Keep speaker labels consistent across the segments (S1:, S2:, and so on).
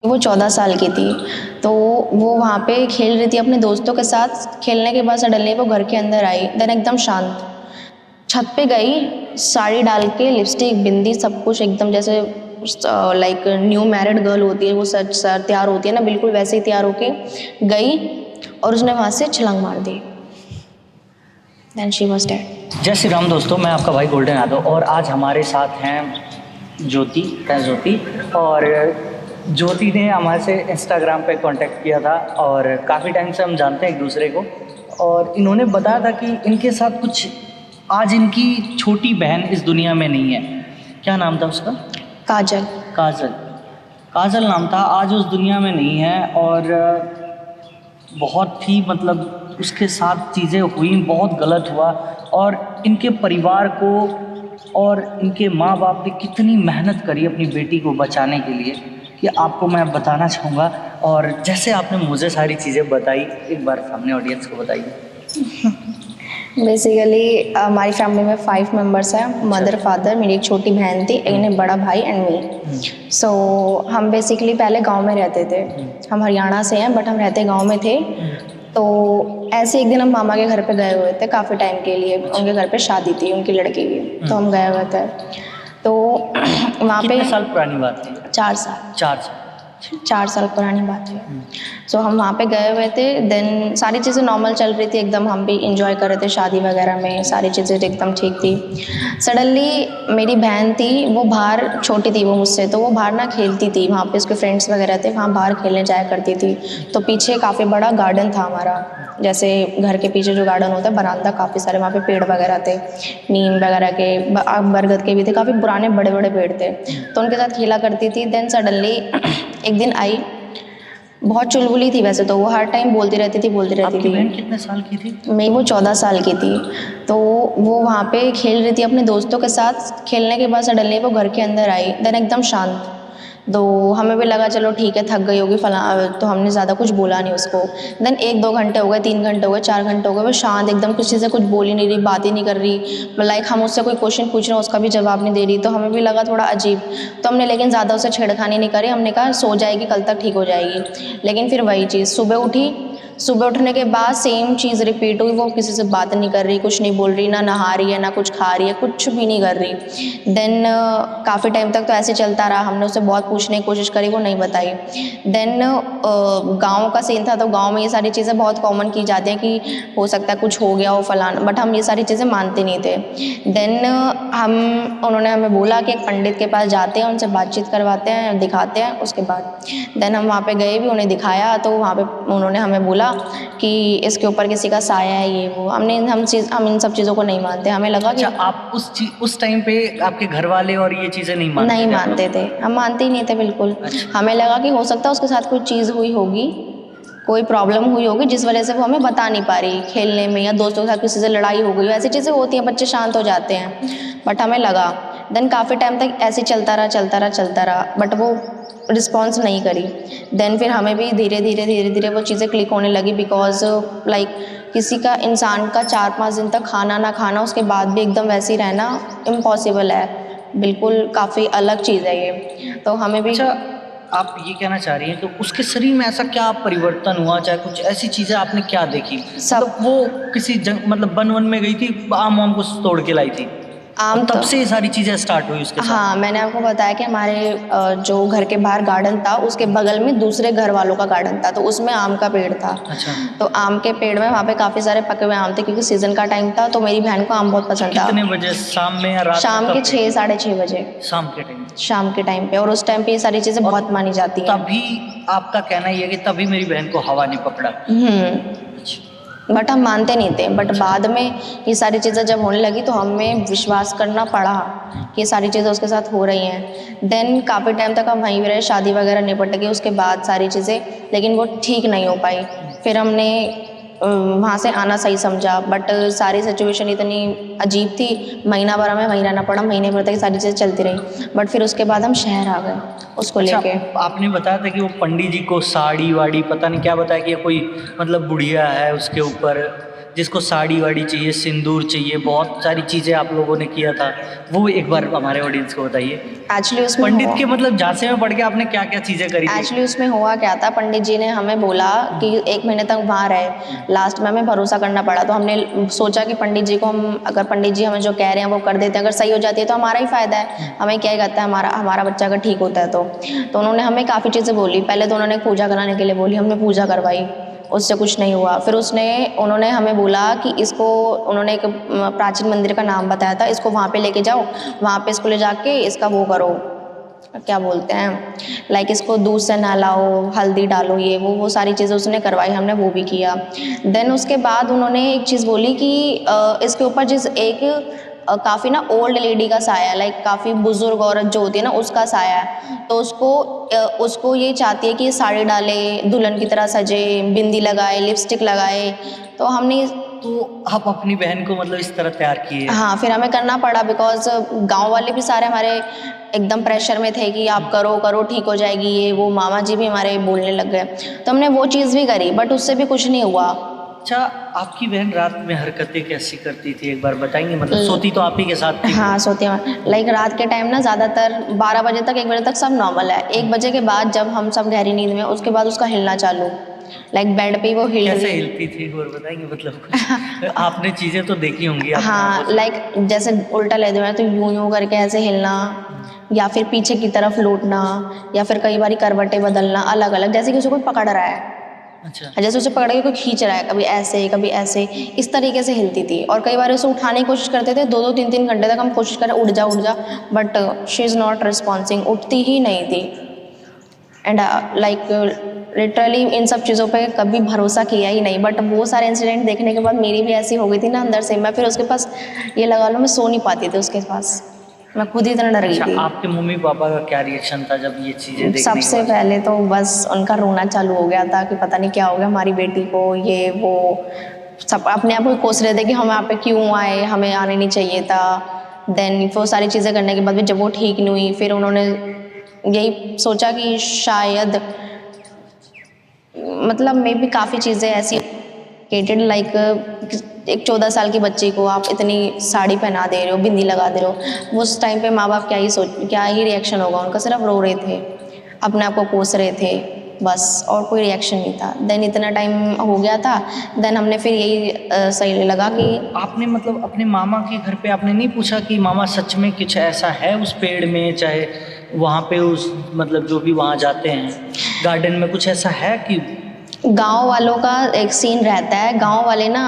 S1: वो 14 साल की थी, तो वो वहाँ पे खेल रही थी अपने दोस्तों के साथ। खेलने के बाद सडनली वो घर के अंदर आई, देन एकदम शांत छत पे गई, साड़ी डाल के लिपस्टिक बिंदी सब कुछ एकदम जैसे लाइक न्यू मैरिड गर्ल होती है वो सच सर तैयार होती है ना, बिल्कुल वैसे ही तैयार होके गई और उसने वहाँ से छलांग मार दी। Then she was dead.
S2: जय श्री राम दोस्तों, मैं आपका भाई गोल्डन यादव और आज हमारे साथ हैं ज्योति और ज्योति ने हमारे से इंस्टाग्राम पे कांटेक्ट किया था और काफ़ी टाइम से हम जानते हैं एक दूसरे को। और इन्होंने बताया था कि इनके साथ कुछ आज इनकी छोटी बहन इस दुनिया में नहीं है। क्या नाम था उसका?
S1: काजल।
S2: काजल नाम था। आज उस दुनिया में नहीं है और बहुत ही मतलब उसके साथ चीज़ें हुई, बहुत गलत हुआ। और इनके परिवार को और इनके माँ बाप ने कितनी मेहनत करी अपनी बेटी को बचाने के लिए, ये आपको मैं बताना चाहूँगा। और जैसे आपने मुझे सारी चीज़ें बताई, एक बार सामने ऑडियंस को बताइए।
S1: बेसिकली हमारी फैमिली में 5 मेंबर्स हैं, मदर फादर, मेरी एक छोटी बहन थी, एक बड़ा भाई एंड मी। सो हम बेसिकली पहले गांव में रहते थे। हम हरियाणा से हैं बट हम रहते गांव में थे। तो ऐसे एक दिन हम मामा के घर पे गए हुए थे काफ़ी टाइम के लिए। उनके घर पे शादी थी उनकी लड़की की, तो हम गए हुए थे। तो वहाँ पे
S2: कितने साल पुरानी बात थी?
S1: 4 साल।
S2: 4
S1: साल पुरानी बात है। सो हम वहाँ पे गए हुए थे। देन सारी चीज़ें नॉर्मल चल रही थी एकदम, हम भी इंजॉय कर रहे थे शादी वगैरह में, सारी चीज़ें एकदम ठीक थी। सडनली मेरी बहन थी, वो बाहर, छोटी थी वो मुझसे, तो वो बाहर ना खेलती थी, वहाँ पे उसके फ्रेंड्स वगैरह थे, वहाँ बाहर खेलने जाया करती थी। तो पीछे काफ़ी बड़ा गार्डन था हमारा, जैसे घर के पीछे जो गार्डन होता है बरामदा, काफ़ी सारे वहाँ पे पेड़ वगैरह थे, नीम वगैरह के, बरगद के भी थे, काफ़ी पुराने बड़े बड़े पेड़ थे। तो उनके साथ खेला करती थी। देन सडनली एक दिन आई, बहुत चुलबुली थी वैसे तो, वो हर टाइम बोलती रहती थी।
S2: आपकी बहन कितने साल की थी?
S1: वो 14 साल की थी। तो वो वहाँ पे खेल रही थी अपने दोस्तों के साथ। खेलने के बाद सडनली वो घर के अंदर आई, देन एकदम शांत। तो हमें भी लगा चलो ठीक है, थक गई होगी फला, तो हमने ज़्यादा कुछ बोला नहीं उसको। देन 1-2 घंटे हो गए, 3 घंटे हो गए, 4 घंटे हो गए, वो शांत एकदम, किसी से कुछ बोल ही नहीं रही, बात ही नहीं कर रही। लाइक हम उससे कोई क्वेश्चन पूछ रहे हैं उसका भी जवाब नहीं दे रही। तो हमें भी लगा थोड़ा अजीब। तो हमने लेकिन ज़्यादा उसे छेड़खानी नहीं करी, हमने कहा सो जाएगी, कल तक ठीक हो जाएगी। लेकिन फिर वही चीज़, सुबह उठने के बाद सेम चीज़ रिपीट हुई। वो किसी से बात नहीं कर रही, कुछ नहीं बोल रही, ना नहा रही है, ना कुछ खा रही है, कुछ भी नहीं कर रही। देन काफ़ी टाइम तक तो ऐसे चलता रहा। हमने उसे बहुत पूछने की कोशिश करी, वो नहीं बताई। देन गांव का सीन था, तो गांव में ये सारी चीज़ें बहुत कॉमन की जाती हैं कि हो सकता है कुछ हो गया हो फलाना, बट हम ये सारी चीज़ें मानते नहीं थे। देन उन्होंने हमें बोला कि एक पंडित के पास जाते हैं, उनसे बातचीत करवाते हैं, दिखाते हैं। उसके बाद देन हम वहाँ पे गए भी, उन्हें दिखाया, तो वहाँ पे उन्होंने हमें बोला कि इसके ऊपर किसी का साया है, ये वो। हम इन सब चीज़ों को नहीं मानते। हमें लगा कि
S2: आप उस टाइम पे आपके घर वाले और ये चीज़ें नहीं
S1: मानते थे, हम मानते ही नहीं थे बिल्कुल। हमें लगा कि हो सकता है उसके साथ कोई चीज़ हुई होगी, कोई प्रॉब्लम हुई होगी जिस वजह से वो हमें बता नहीं पा रही, खेलने में या दोस्तों के साथ किसी से लड़ाई हो गई, ऐसी चीज़ें होती हैं, बच्चे शांत हो जाते हैं। बट हमें लगा। देन काफ़ी टाइम तक ऐसे चलता रहा, बट वो रिस्पॉन्स नहीं करी। देन फिर हमें भी धीरे धीरे वो चीज़ें क्लिक होने लगी, बिकॉज लाइक किसी का, इंसान का 4-5 दिन तक खाना ना खाना, उसके बाद भी एकदम वैसे ही रहना इम्पॉसिबल है, बिल्कुल काफ़ी अलग चीज़ है ये। तो हमें भी
S2: आप ये कहना चाह रही हैं तो उसके शरीर में ऐसा क्या परिवर्तन हुआ, चाहे कुछ ऐसी चीज़ें आपने क्या देखी?
S1: सब
S2: मतलब वो किसी मतलब वन में गई थी, आम वाम कुछ तोड़ के लाई थी,
S1: आम,
S2: तब से ये सारी चीज़ें स्टार्ट हुई उसके साथ?
S1: हाँ, मैंने आपको बताया कि हमारे जो घर के बाहर गार्डन था, उसके बगल में दूसरे घर वालों का गार्डन था, तो उसमें आम का पेड़ था।
S2: अच्छा।
S1: तो आम के पेड़ में वहाँ पे काफ़ी सारे पके हुए आम थे, क्योंकि सीज़न का टाइम था। तो मेरी बहन को आम बहुत पसंद था।
S2: कितने बजे, शाम में या रात?
S1: शाम के 6, साढ़े 6 बजे, शाम के टाइम पे। और उस टाइम पे ये सारी चीज़ें बहुत मानी जाती हैं।
S2: तभी आपका कहना ये है कि तभी मेरी बहन को हवा ने पकड़ा?
S1: बट हम मानते नहीं थे। बट बाद में ये सारी चीज़ें जब होने लगी तो हमें विश्वास करना पड़ा कि ये सारी चीज़ें उसके साथ हो रही हैं। देन काफ़ी टाइम तक हम वहीं रहे, शादी वगैरह निपट गई उसके बाद सारी चीज़ें, लेकिन वो ठीक नहीं हो पाई। फिर हमने वहाँ से आना सही समझा, बट सारी सिचुएशन इतनी अजीब थी, महीना भर हमें वहीं रहना पड़ा, महीने भर तक सारी चीज़ें चलती रही। बट फिर उसके बाद हम शहर आ गए उसको लेके।
S2: आपने बताया था कि वो पंडित जी को साड़ी वाड़ी पता नहीं क्या बताया कि ये कोई मतलब बुढ़िया है उसके ऊपर, जिसको साड़ी वाड़ी चाहिए, सिंदूर चाहिए, बहुत सारी चीज़ें आप लोगों ने किया था, वो एक बार हमारे ऑडियंस को बताइए।
S1: एक्चुअली उसमें
S2: पंडित के मतलब झांसे में पड़ के आपने क्या क्या चीज़ें करी थी?
S1: एक्चुअली उसमें हुआ क्या था, पंडित जी ने हमें बोला कि 1 महीने तक वहाँ रहे। लास्ट में हमें भरोसा करना पड़ा, तो हमने सोचा कि पंडित जी को हम, अगर पंडित जी हमें जो कह रहे हैं वो कर देते हैं, अगर सही हो जाती है तो हमारा ही फ़ायदा है, हमें क्या ही करता है, हमारा बच्चा अगर ठीक होता है तो उन्होंने हमें काफ़ी चीज़ें बोली। पहले तो उन्होंने पूजा कराने के लिए बोली, हमने पूजा करवाई, उससे कुछ नहीं हुआ। फिर उन्होंने हमें बोला कि इसको, उन्होंने एक प्राचीन मंदिर का नाम बताया था, इसको वहाँ पे लेके जाओ, वहाँ पे इसको ले जाके इसका वो करो, क्या बोलते हैं, लाइक इसको दूध से नहलाओ, हल्दी डालो, ये वो सारी चीज़ें उसने करवाई, हमने वो भी किया। देन उसके बाद उन्होंने एक चीज़ बोली कि इसके ऊपर जिस एक काफ़ी ना ओल्ड लेडी का साया, लाइक काफ़ी बुजुर्ग औरत जो होती है ना उसका साया है, तो उसको ये चाहती है कि साड़ी डाले, दुल्हन की तरह सजे, बिंदी लगाए, लिपस्टिक लगाए। तो हमने,
S2: तो आप अपनी बहन को मतलब इस तरह तैयार किए?
S1: हाँ, फिर हमें करना पड़ा, बिकॉज गांव वाले भी सारे हमारे एकदम प्रेशर में थे कि आप करो करो ठीक हो जाएगी, ये वो। मामा जी भी हमारे बोलने लग गए, तो हमने वो चीज़ भी करी, बट उससे भी कुछ नहीं हुआ।
S2: अच्छा, आपकी बहन रात में हरकतें कैसी करती थी, एक बार बताएंगे? मतलब सोती तो आप ही के साथ थी?
S1: हाँ, सोती हूँ। लाइक रात के टाइम ना ज़्यादातर 12 बजे तक, 1 बजे तक सब नॉर्मल है। 1 बजे के बाद जब हम सब गहरी नींद में, उसके बाद उसका हिलना चालू, लाइक बेड पे ही वो हिल
S2: कैसे
S1: रही।
S2: हिलती थी, और बताएंगे? मतलब कुछ आपने चीज़ें तो देखी होंगी आपने
S1: हाँ,
S2: आंखों से।
S1: लाइक जैसे उल्टा लेते हुए तो यूं यूं करके ऐसे हिलना, या फिर पीछे की तरफ लौटना, या फिर कई बार करवटें बदलना अलग अलग, जैसे कि उसे कोई पकड़ रहा है,
S2: अच्छा,
S1: जैसे उसे पकड़ के कोई खींच रहा है, कभी ऐसे कभी ऐसे, इस तरीके से हिलती थी। और कई बार उसे उठाने की कोशिश करते थे, 2-2 3-3 घंटे तक हम कोशिश करें उठ जा, बट शी इज़ नॉट रिस्पॉन्सिंग, उठती ही नहीं थी। एंड लाइक लिटरली इन सब चीज़ों पे कभी भरोसा किया ही नहीं, बट वो सारे इंसिडेंट देखने के बाद मेरी भी ऐसी हो गई थी ना अंदर से, मैं फिर उसके पास, ये लगा लो, मैं सो नहीं पाती थी उसके पास, मैं खुद ही इतना डर गई
S2: अच्छा,
S1: थी।
S2: आपके मम्मी पापा का क्या रिएक्शन था जब ये चीज़ें देखने के
S1: सबसे
S2: बाद?
S1: पहले तो बस उनका रोना चालू हो गया था कि पता नहीं क्या हो गया हमारी बेटी को, ये वो, सब अपने आप को कोस रहे थे कि हम यहाँ पे क्यों आए, हमें आने नहीं चाहिए था। देन वो सारी चीज़ें करने के बाद भी जब वो ठीक नहीं हुई, फिर उन्होंने यही सोचा कि शायद, मतलब मे भी काफ़ी चीज़ें ऐसी केटेड, लाइक एक 14 साल की बच्ची को आप इतनी साड़ी पहना दे रहे हो, बिंदी लगा दे रहे हो, उस टाइम पे माँ बाप क्या ही रिएक्शन होगा उनका, सिर्फ रो रहे थे, अपने आप को कोस रहे थे बस, और कोई रिएक्शन नहीं था। देन इतना टाइम हो गया था, देन हमने फिर यही सही लगा कि
S2: आपने मतलब अपने मामा के घर पे आपने नहीं पूछा कि मामा सच में कुछ ऐसा है उस पेड़ में, चाहे वहाँ पे उस मतलब जो भी वहाँ जाते हैं गार्डन में, कुछ ऐसा है कि?
S1: गांव वालों का एक सीन रहता है, गांव वाले ना,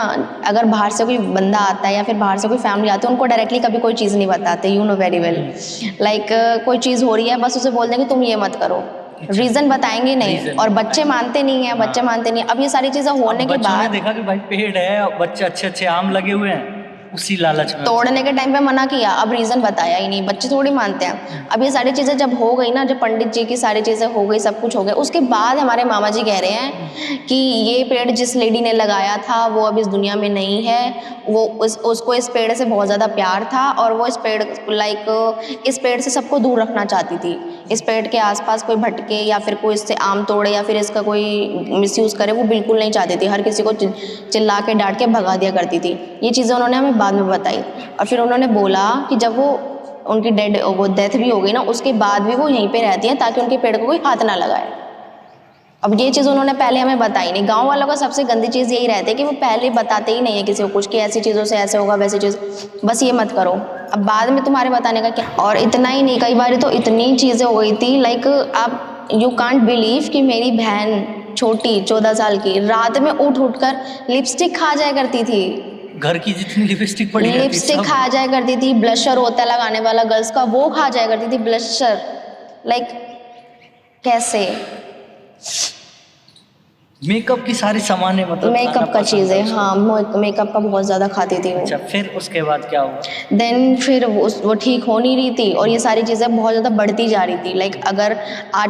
S1: अगर बाहर से कोई बंदा आता है या फिर बाहर से कोई फैमिली आती है, उनको डायरेक्टली कभी कोई चीज़ नहीं बताते, you know very well. Like कोई चीज़ हो रही है, बस उसे बोल देंगे तुम ये मत करो, रीज़न बताएंगे नहीं,
S2: Reason
S1: और बच्चे मानते नहीं हैं, बच्चे मानते नहीं। अब ये सारी चीज़ें होने के
S2: बच्चों ने
S1: बाद,
S2: देखा कि भाई पेड़ है और बच्चे अच्छे अच्छे आम लगे हुए हैं, उसी लालच में
S1: तोड़ने के टाइम पे मना किया, अब रीज़न बताया ही नहीं, बच्चे थोड़ी मानते हैं। अब ये सारी चीज़ें जब हो गई ना, जब पंडित जी की सारी चीज़ें हो गई, सब कुछ हो गया, उसके बाद हमारे मामा जी कह रहे हैं कि ये पेड़ जिस लेडी ने लगाया था वो अब इस दुनिया में नहीं है, वो उसको इस पेड़ से बहुत ज़्यादा प्यार था, और वो इस पेड़, लाइक इस पेड़ से सबको दूर रखना चाहती थी। इस पेड़ के आसपास कोई भटके या फिर कोई इससे आम तोड़े या फिर इसका कोई मिसयूज़ करे, वो बिल्कुल नहीं चाहती थी। हर किसी को चिल्ला के डांट के भगा दिया करती थी। ये चीज़ें उन्होंने हमें बाद में बताई, और फिर उन्होंने बोला कि जब उनकी डेथ भी हो गई ना, उसके बाद भी वो यहीं पे रहती हैं ताकि उनके पेड़ को कोई हाथ ना लगाए। अब ये चीज़ उन्होंने पहले हमें बताई नहीं। गांव वालों का सबसे गंदी चीज़ यही रहती है कि वो पहले बताते ही नहीं है किसी को कुछ, कि ऐसी चीज़ों से ऐसे होगा, वैसी चीज़, बस ये मत करो, अब बाद में तुम्हारे बताने का क्या। और इतना ही नहीं, कई बार तो इतनी चीज़ें हो गई थी, लाइक आप यू कांट बिलीव कि मेरी बहन छोटी 14 साल की रात में उठ कर लिपस्टिक खा जाया करती थी,
S2: घर की जितनी लिपस्टिक पड़ी रहती
S1: लिपस्टिक
S2: सब।
S1: खा जाया करती थी, ब्लशर होता है लगाने वाला गर्ल्स का, वो खा जाया करती थी, ब्लशर, लाइक कैसे,
S2: मेकअप की सारी सामान है मतलब
S1: मेकअप
S2: खाना
S1: का
S2: पसंद
S1: चीज़ है,
S2: है उसको।
S1: हाँ, मेकअप का बहुत ज़्यादा खाती थी वो।
S2: अच्छा, फिर उसके बाद क्या हुआ?
S1: देन फिर वो ठीक हो नहीं रही थी, और ये सारी चीज़ें बहुत ज़्यादा बढ़ती जा रही थी, लाइक अगर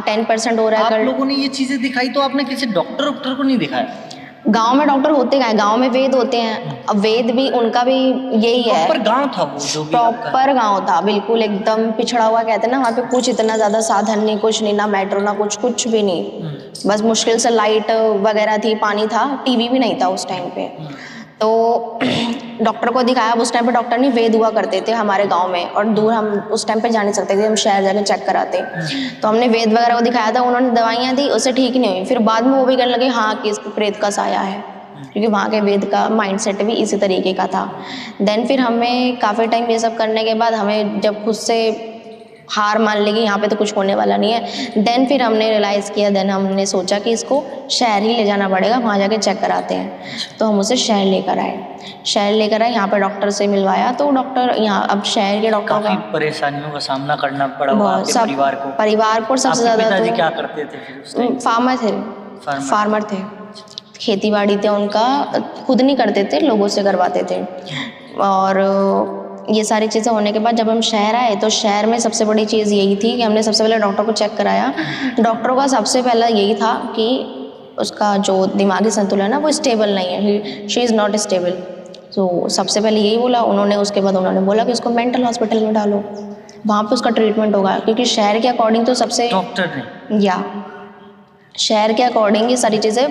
S1: 10% हो रहा है,
S2: आप
S1: अगर
S2: लोगों ने ये चीजें दिखाई तो आपने किसी डॉक्टर को नहीं दिखाया?
S1: गांव में डॉक्टर होते हैं, गांव में वेद होते हैं, अब वेद भी उनका भी यही है,
S2: प्रॉपर गांव था वो जो भी आपका?
S1: प्रॉपर गांव था, बिल्कुल एकदम पिछड़ा हुआ, कहते हैं ना, वहाँ पे कुछ इतना ज़्यादा साधन नहीं, कुछ नहीं, ना मेट्रो ना कुछ भी नहीं, बस मुश्किल से लाइट वगैरह थी, पानी था, टीवी भी नहीं था उस टाइम पे। तो डॉक्टर को दिखाया। उस टाइम पे डॉक्टर नहीं वेद हुआ करते थे हमारे गांव में, और दूर हम उस टाइम पे जा नहीं सकते थे, हम शहर जाके चेक कराते। तो हमने वेद वगैरह को दिखाया था, उन्होंने दवाइयाँ दी, उससे ठीक नहीं हुई। फिर बाद में वो भी कहने लगे हाँ कि इसको प्रेत का साया है, क्योंकि वहाँ के वेद का माइंडसेट भी इसी तरीके का था। देन फिर हमें काफ़ी टाइम ये सब करने के बाद हमें जब खुद से हार मान ली कि यहाँ पे तो कुछ होने वाला नहीं है, देन फिर हमने रियलाइज़ किया, देन हमने सोचा कि इसको शहर ही ले जाना पड़ेगा, वहाँ जाके चेक कराते हैं। तो हम उसे शहर लेकर आए, यहाँ पे डॉक्टर से मिलवाया। तो डॉक्टर यहाँ, अब शहर के डॉक्टर
S2: काफी
S1: का
S2: परेशानियों का सामना करना पड़ा होगा
S1: बहुत
S2: आपके
S1: सब
S2: परिवार को।
S1: सबसे
S2: आपके
S1: ज़्यादा
S2: पिताजी
S1: तो
S2: क्या करते थे फिर उस टाइम?
S1: फार्मर थे, खेती बाड़ी थे उनका, खुद नहीं करते थे, लोगों से करवाते थे। और ये सारी चीज़ें होने के बाद जब हम शहर आए, तो शहर में सबसे बड़ी चीज़ यही थी कि हमने सबसे पहले डॉक्टर को चेक कराया। डॉक्टरों का सबसे पहला यही था कि उसका जो दिमागी संतुलन है ना, वो स्टेबल नहीं है, शी इज़ नॉट स्टेबल। तो सबसे पहले यही बोला उन्होंने। उसके बाद उन्होंने बोला कि इसको मेंटल हॉस्पिटल में डालो, वहाँ पे उसका ट्रीटमेंट होगा, क्योंकि शहर के अकॉर्डिंग तो सबसे
S2: डॉक्टर ने
S1: शहर के अकॉर्डिंग ये सारी चीज़ें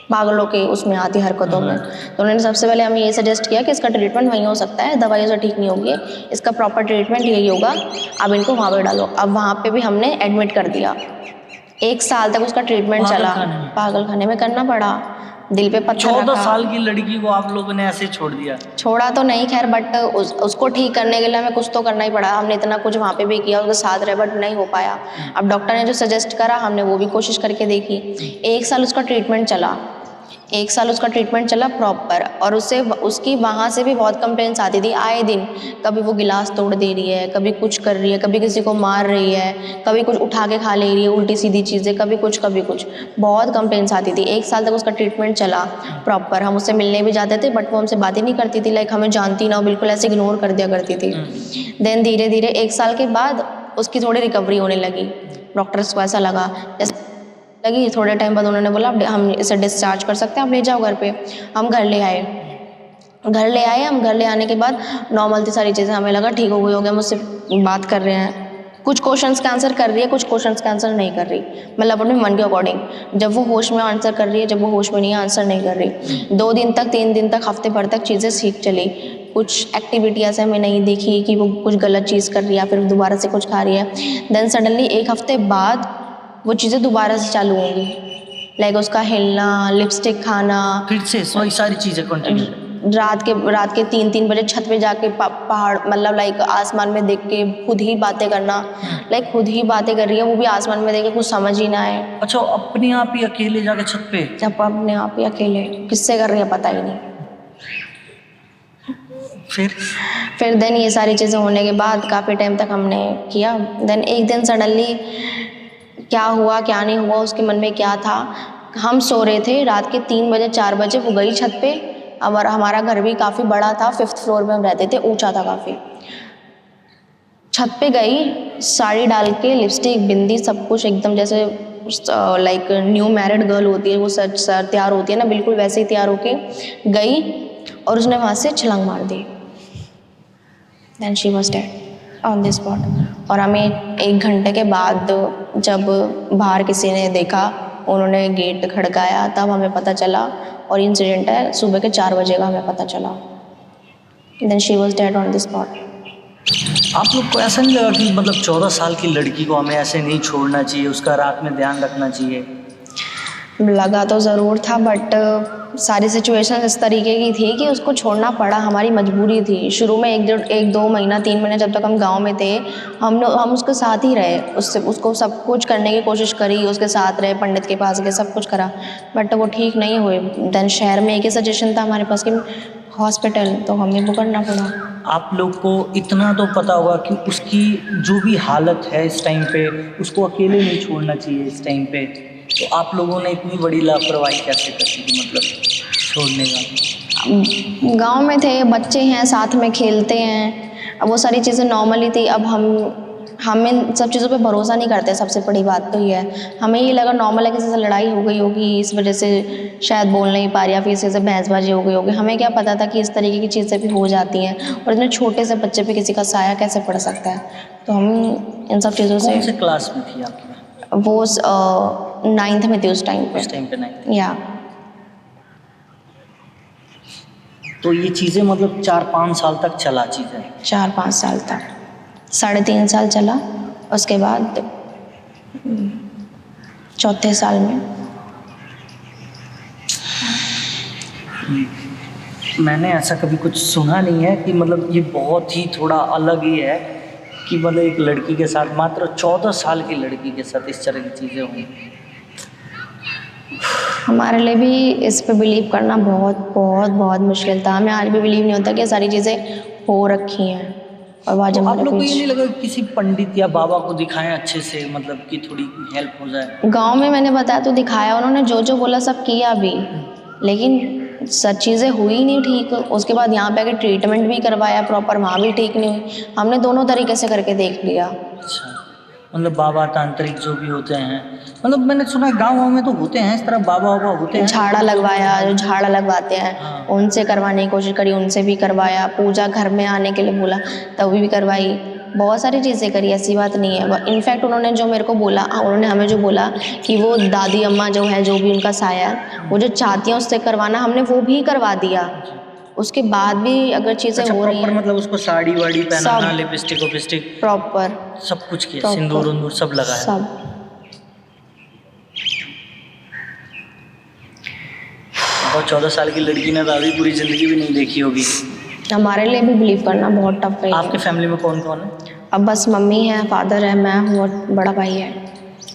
S1: पागलों के उसमें आती हरकतों में। तो उन्होंने सबसे पहले हमें ये सजेस्ट किया कि इसका ट्रीटमेंट वहीं हो सकता है, दवाइयों से ठीक नहीं होगी, इसका प्रॉपर ट्रीटमेंट यही होगा, अब इनको वहाँ पे डालो। अब वहाँ पे भी हमने एडमिट कर दिया, 1 साल तक उसका ट्रीटमेंट चला, पागल खाने में करना पड़ा, दिल पे पत्थर
S2: 14
S1: रखा।
S2: साल की लड़की को आप लोगों ने ऐसे छोड़ दिया?
S1: छोड़ा तो नहीं खैर, बट उसको ठीक करने के लिए हमें कुछ तो करना ही पड़ा। हमने इतना कुछ वहाँ पे भी किया, उसके साथ रहे, बट नहीं हो पाया। अब डॉक्टर ने जो सजेस्ट करा हमने वो भी कोशिश करके देखी। 1 साल उसका ट्रीटमेंट चला, 1 साल उसका ट्रीटमेंट चला प्रॉपर, और उसकी वहाँ से भी बहुत कंप्लेंट्स आती थी आए दिन। कभी वो गिलास तोड़ दे रही है, कभी कुछ कर रही है, कभी किसी को मार रही है, कभी कुछ उठा के खा ले रही है उल्टी सीधी चीज़ें, कभी कुछ बहुत कंप्लेंट्स आती थी। 1 साल तक उसका ट्रीटमेंट चला प्रॉपर। हम उससे मिलने भी जाते थे, बट वो हमसे बातें नहीं करती थी, लाइक हमें जानती ना हो, बिल्कुल ऐसे इग्नोर कर दिया करती थी। देन धीरे धीरे 1 साल के बाद उसकी थोड़ी रिकवरी होने लगी। डॉक्टर्स को ऐसा लगा लगी, थोड़े टाइम बाद उन्होंने बोला हम इसे डिस्चार्ज कर सकते हैं, आप ले जाओ घर पे। हम घर ले आए। हम घर ले आने के बाद नॉर्मल थी सारी चीज़ें, हमें लगा ठीक हो गई, मुझसे बात कर रहे हैं, कुछ क्वेश्चंस का आंसर कर रही है, कुछ क्वेश्चंस का आंसर नहीं कर रही, मतलब अपने मन के अकॉर्डिंग। जब वो होश में आंसर कर रही है, जब वो होश में नहीं है आंसर नहीं कर रही। 2 दिन तक, 3 दिन तक, हफ्ते भर तक चीज़ें सीख चली। कुछ एक्टिविटी ऐसे हमें नहीं देखी कि वो कुछ गलत चीज़ कर रही है या फिर दोबारा से कुछ खा रही है। देन सडनली 1 हफ्ते बाद वो चीज़ें दोबारा से चालू होंगी, लाइक उसका हिलना, लिपस्टिक खाना,
S2: फिर से वही सारी चीजें कंटिन्यू।
S1: रात के 3-3 बजे छत पे जाके पहाड़, मतलब लाइक आसमान में देख के खुद ही बातें करना, लाइक खुद ही बातें कर रही है, वो भी आसमान में देख के, कुछ समझ ही ना आए।
S2: अच्छा, अपने आप ही अकेले जाके छत पे?
S1: जब अपने आप ही अकेले, किससे कर रही है पता ही नहीं। फिर देन ये सारी चीज़ें होने के बाद काफ़ी टाइम तक हमने किया। देन एक दिन सडनली क्या हुआ क्या नहीं हुआ, उसके मन में क्या था, हम सो रहे थे, रात के 3 बजे 4 बजे वो गई छत पे। हमारा घर भी काफ़ी बड़ा था, 5th फ्लोर में हम रहते थे, ऊंचा था काफ़ी। छत पे गई, साड़ी डाल के, लिपस्टिक, बिंदी, सब कुछ एकदम जैसे लाइक न्यू मैरिड गर्ल होती है वो सर तैयार होती है ना, बिल्कुल वैसे ही तैयार होके गई, और उसने वहाँ से छलांग मार दी। Then she was dead on the spot. और हमें 1 घंटे के बाद जब बाहर किसी ने देखा, उन्होंने गेट खड़काया, तब हमें पता चला, और इंसिडेंट है सुबह के 4 बजे का हमें पता चला। Then she was dead on the spot.
S2: आप लोग को ऐसा नहीं लगा कि मतलब 14 साल की लड़की को हमें ऐसे नहीं छोड़ना चाहिए, उसका रात में ध्यान रखना चाहिए?
S1: लगा तो ज़रूर था, बट सारी सिचुएशन इस तरीके की थी कि उसको छोड़ना पड़ा, हमारी मजबूरी थी। शुरू में 1-2 महीना, 3 महीने जब तक हम गांव में थे, हम उसके साथ ही रहे, उसको सब कुछ करने की कोशिश करी, उसके साथ रहे, पंडित के पास गए, सब कुछ करा, बट वो ठीक नहीं हुए। देन शहर में एक ही सजेशन था हमारे पास कि हॉस्पिटल, तो हमें वो करना पड़ा।
S2: आप लोग को इतना तो पता होगा कि उसकी जो भी हालत है इस टाइम पे, उसको अकेले नहीं छोड़ना चाहिए इस टाइम पे, तो आप लोगों ने इतनी बड़ी लापरवाही कैसे कर दी, मतलब छोड़ने का?
S1: गांव में थे, बच्चे हैं, साथ में खेलते हैं, अब वो सारी चीज़ें नॉर्मल ही थी। अब हम इन सब चीज़ों पे भरोसा नहीं करते, सबसे बड़ी बात तो ये है। हमें ये लगा नॉर्मल है, किसी से लड़ाई हो गई होगी, इस वजह से शायद बोल नहीं पा रही, या फिर इसी से बहसबाजी हो गई होगी। हमें क्या पता था कि इस तरीके की चीज़ें भी हो जाती हैं, और इतने छोटे से बच्चे पे किसी का साया कैसे पड़ सकता है। तो हम इन सब चीज़ों से।
S2: कौन से क्लास में थी आपकी?
S1: वो 9th में थी उस टाइम पे।
S2: 9th?
S1: या
S2: तो ये चीज़ें मतलब 4-5 साल तक चला चीज़ें।
S1: 4-5 साल तक, 3.5 साल चला। उसके बाद चौथे साल में
S2: मैंने ऐसा कभी कुछ सुना नहीं है कि मतलब ये बहुत ही थोड़ा अलग ही है कि मतलब एक लड़की के साथ, मात्र 14 साल की लड़की के साथ इस तरह की चीज़ें हुई।
S1: हमारे लिए भी इस पे बिलीव करना बहुत बहुत बहुत मुश्किल था। हमें आज भी बिलीव नहीं होता कि ये सारी चीज़ें हो रखी हैं। और आज
S2: तो आप
S1: हमारे
S2: लोग को ये
S1: पीछे
S2: नहीं लगा कि किसी पंडित या बाबा को दिखाएं अच्छे से, मतलब कि थोड़ी हेल्प हो जाए?
S1: गांव में मैंने बताया तो दिखाया, उन्होंने जो जो बोला सब किया भी, लेकिन सब चीज़ें हुई नहीं ठीक। उसके बाद यहाँ पे आके ट्रीटमेंट भी करवाया प्रॉपर, वहाँ भी ठीक नहीं हुई। हमने दोनों तरीके से करके देख लिया।
S2: अच्छा, मतलब बाबा तांत्रिक जो भी होते हैं, मतलब मैंने सुना है गाँव में तो होते हैं इस तरह, बाबा वाबा होते हैं।
S1: झाड़ा लगवाया, जो झाड़ा लगवाते हैं
S2: हाँ।
S1: उनसे करवाने की कोशिश करी, उनसे भी करवाया। पूजा घर में आने के लिए बोला तब भी करवाई। बहुत सारी चीज़ें करी, ऐसी बात नहीं है। इनफैक्ट उन्होंने जो मेरे को बोला, उन्होंने हमें जो बोला कि वो दादी अम्मा जो है, जो भी उनका साया है, वो जो चाहती हैं उससे करवाना, हमने वो भी करवा दिया। उसके बाद भी अगर चीज़ें
S2: अच्छा,
S1: हो रही
S2: प्रॉपर
S1: हैं,
S2: मतलब उसको साड़ी वाड़ी पहनाना,
S1: सब
S2: लिपस्टिक विपस्टिक
S1: प्रॉपर
S2: सब कुछ किया, सिंदूर उंदूर सब लगाया?
S1: सब।
S2: और 14 साल की लड़की ने तो अभी पूरी ज़िंदगी भी नहीं देखी होगी।
S1: हमारे लिए भी बिलीव करना बहुत टफ है।
S2: आपके फैमिली में कौन कौन है?
S1: अब बस मम्मी है, फादर है, मैं हूँ और बड़ा भाई है।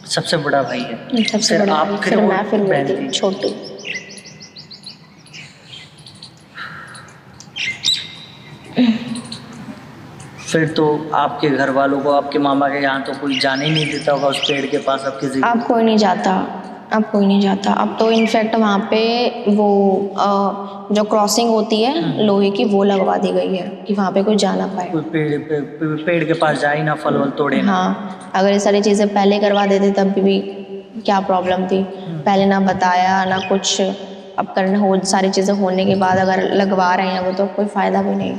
S2: सबसे बड़ा भाई है?
S1: सबसे
S2: फिर
S1: बड़ा
S2: आप,
S1: भाई,
S2: फिर
S1: फिर
S2: और
S1: मैं, फिर
S2: बहन
S1: मेरी
S2: थी?
S1: छोटी।
S2: फिर तो आपके घर वालों को, आपके मामा के यहाँ तो कोई जाने ही नहीं देता होगा उस पेड़ के पास आपके ज़िले?
S1: अब कोई नहीं जाता, अब कोई नहीं जाता। अब तो इनफैक्ट वहाँ पे वो जो क्रॉसिंग होती है लोहे की, वो लगवा दी गई है कि वहाँ पे कोई जा ना पाए।
S2: कोई पेड़ के पास जाए ना, फल वल तोड़े ना।
S1: हाँ, अगर ये सारी चीज़ें पहले करवा देते तब भी क्या प्रॉब्लम थी। पहले ना बताया ना कुछ, अब करना हो, सारी चीज़ें होने के बाद अगर लगवा रहे हैं वो, तो कोई फ़ायदा भी नहीं।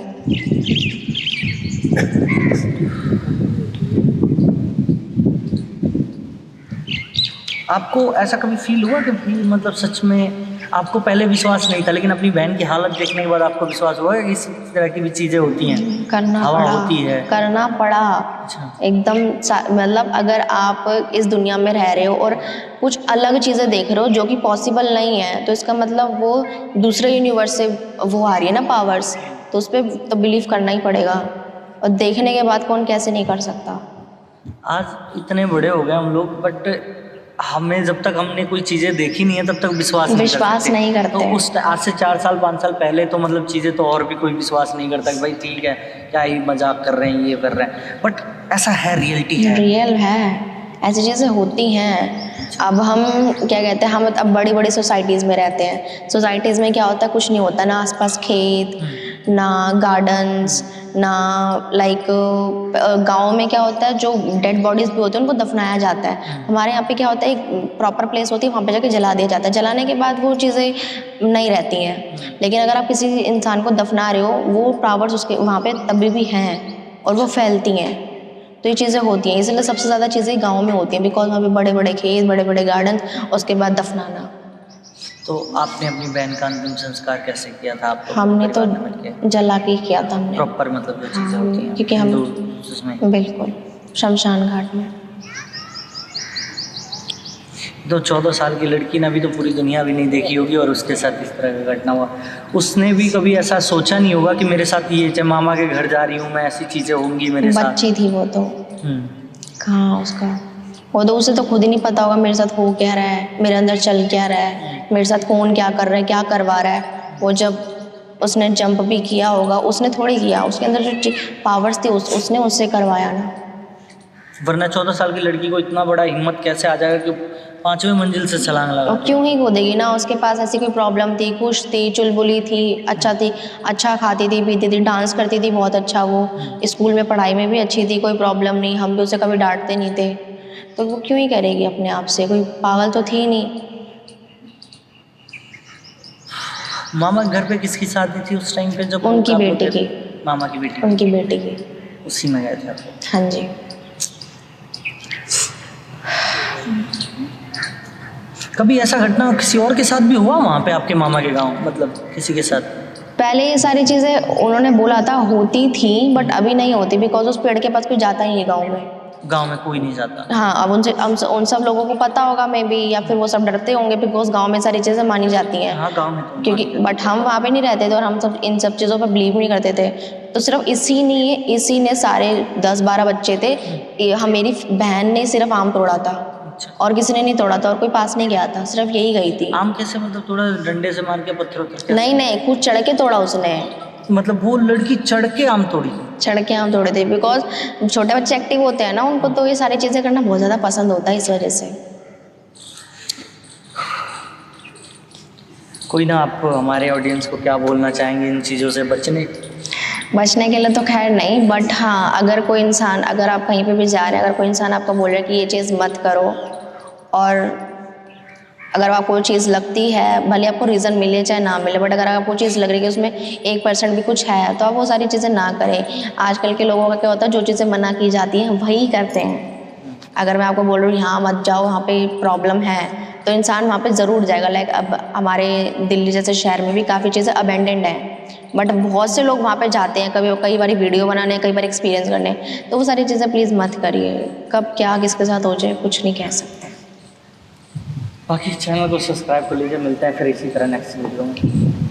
S2: आपको ऐसा कभी फील हुआ कि भी मतलब सच में आपको पहले विश्वास नहीं था, लेकिन अपनी बहन की हालत देखने के बाद आपको विश्वास हुआ कि इस तरह की भी चीज़ें होती हैं,
S1: करना
S2: हवा
S1: पड़ा,
S2: होती है?
S1: करना पड़ा।
S2: अच्छा।
S1: एकदम मतलब अगर आप इस दुनिया में रह रहे हो और कुछ अलग चीज़ें देख रहे हो जो कि पॉसिबल नहीं है, तो इसका मतलब वो दूसरे यूनिवर्स से वो आ रही है ना पावर्स, तो उस पर तो बिलीव करना ही पड़ेगा। और देखने के बाद कौन कैसे नहीं कर सकता।
S2: आज इतने बड़े हो गए हम लोग, बट हमें जब तक हमने कोई चीज़ें देखी नहीं है तब तक विश्वास नहीं करते। तो उस आज से 4 साल 5 साल पहले तो मतलब चीज़ें तो और भी कोई विश्वास नहीं करता कि भाई ठीक है, क्या ही मजाक कर रहे हैं, ये कर रहे हैं, बट ऐसा है, रियलिटी है,
S1: रियल है, ऐसी चीज़ें होती हैं। अब हम क्या कहते हैं, हम अब बड़ी बड़ी सोसाइटीज़ में रहते हैं। सोसाइटीज़ में क्या होता है, कुछ नहीं होता ना, आसपास खेत ना गार्डन्स ना, लाइक गाँव में क्या होता है, जो डेड बॉडीज़ भी होते हैं उनको दफनाया जाता है। हमारे यहाँ पे क्या होता है, एक प्रॉपर प्लेस होती है, वहाँ पे जाके जला दिया जाता है। जलाने के बाद वो चीज़ें नहीं रहती हैं। लेकिन अगर आप किसी इंसान को दफना रहे हो, वो पावर्स उसके वहाँ पे तभी भी हैं और वो फैलती हैं। तो ये चीज़ें होती हैं, इसलिए सबसे ज़्यादा चीज़ें गाँव में होती हैं, बिकॉज वहाँ पे बड़े बड़े खेत, बड़े बड़े गार्डन, उसके बाद दफनाना।
S2: तो आपने अपनी बहन का अंतिम संस्कार कैसे किया था? आप
S1: हमने तो जला के किया था हमने,
S2: प्रॉपर मतलब जो चीज़ें होती हैं
S1: क्योंकि हम
S2: उसमें
S1: बिल्कुल शमशान घाट में।
S2: तो 14 साल की लड़की ने अभी तो पूरी दुनिया भी नहीं देखी होगी और उसके साथ इस तरह का घटना हुआ। उसने भी कभी ऐसा सोचा नहीं होगा कि मेरे साथ ये मामा के घर जा रही हूँ मैं, ऐसी चीज़ें होंगी मेरे साथ।
S1: बच्ची थी वो तो, कहाँ उसका, वो तो उसे तो खुद ही नहीं पता होगा मेरे साथ हो क्या रहा है, मेरे अंदर चल क्या रहा है, मेरे साथ कौन क्या कर रहा है, क्या करवा रहा है। वो जब उसने जंप भी किया होगा, उसने थोड़ी किया, उसके अंदर जो पावर्स थी उसने उससे करवाया ना।
S2: वरना 14 साल की लड़की को इतना बड़ा हिम्मत कैसे आ जाएगा कि 5वीं मंजिल से छलांग लगा?
S1: और क्यों ही कूदेगी ना, उसके पास ऐसी कोई प्रॉब्लम थी, खुश थी, चुलबुली थी, अच्छा खाती थी, पीती थी, डांस करती थी बहुत अच्छा, वो स्कूल में पढ़ाई में भी अच्छी थी, कोई प्रॉब्लम नहीं, हम भी उसे कभी डांटते नहीं थे, तो वो क्यों ही करेगी अपने आप से, कोई पागल तो थी नहीं।
S2: मामा घर पे किसकी शादी थी उस टाइम पे जब?
S1: उनकी बेटी की।
S2: मामा की बेटी?
S1: उनकी बेटी की।
S2: उसी में गए थे आप?
S1: हाँ जी।
S2: कभी ऐसा घटना किसी और के साथ भी हुआ वहाँ पे आपके मामा के गांव, मतलब किसी के साथ?
S1: पहले ये सारी चीज़ें उन्होंने बोला था होती थी, बट अभी नहीं होती, बिकॉज उस पेड़ के पास कोई जाता ही नहीं
S2: गांव में कोई नहीं जाता।
S1: हाँ, अब उन सब लोगों को पता होगा मे बी, या फिर वो सब डरते होंगे, बिकॉज गांव में सारी चीज़ें मानी जाती हैं।
S2: हाँ गांव में तो
S1: क्योंकि बट हम वहाँ पे नहीं रहते थे और हम सब इन सब चीज़ों पर बिलीव नहीं करते थे। तो सिर्फ इसी ने सारे 10-12 बच्चे थे, मेरी बहन ने सिर्फ आम तोड़ा था,
S2: अच्छा।
S1: और किसी ने नहीं तोड़ा था, और कोई पास नहीं गया था, सिर्फ यही गई थी।
S2: आम कैसे मतलब थोड़ा डंडे से मार के पत्थरों पे?
S1: नहीं, खुद चढ़ के तोड़ा उसने,
S2: मतलब वो लड़की चढ़ के आम तोड़ी?
S1: चढ़ के आम तोड़े थे, बिकॉज छोटे बच्चे एक्टिव होते हैं ना, उनको तो ये सारी चीज़ें करना बहुत ज़्यादा पसंद होता है, इस वजह से।
S2: कोई ना, आप हमारे ऑडियंस को क्या बोलना चाहेंगे इन चीज़ों से
S1: बचने के लिए तो खैर नहीं, बट हाँ, अगर कोई इंसान, अगर आप कहीं पे भी जा रहे हैं, अगर कोई इंसान आपको बोल रहा है कि ये चीज़ मत करो, और अगर आपको कोई चीज़ लगती है, भले आपको रीज़न मिले चाहे ना मिले, बट अगर आपको चीज़ लग रही है कि उसमें 1% भी कुछ है, तो आप वो सारी चीज़ें ना करें। आजकल के लोगों का क्या होता है, जो चीज़ें मना की जाती हैं वही करते हैं। अगर मैं आपको बोल रही हूँ यहाँ मत जाओ, वहाँ पे प्रॉब्लम है, तो इंसान वहाँ पे ज़रूर जाएगा। लाइक अब हमारे दिल्ली जैसे शहर में भी काफ़ी चीज़ें अबेंडेंड हैं, बट बहुत से लोग वहाँ पे जाते हैं, कई बार वीडियो बनाने, कई बार एक्सपीरियंस करने। तो वो सारी चीज़ें प्लीज़ मत करिए, कब क्या किसके साथ हो जाए कुछ नहीं कह सकते।
S2: बाकी चैनल को सब्सक्राइब कर लीजिए। मिलते हैं फिर इसी तरह नेक्स्ट वीडियो में।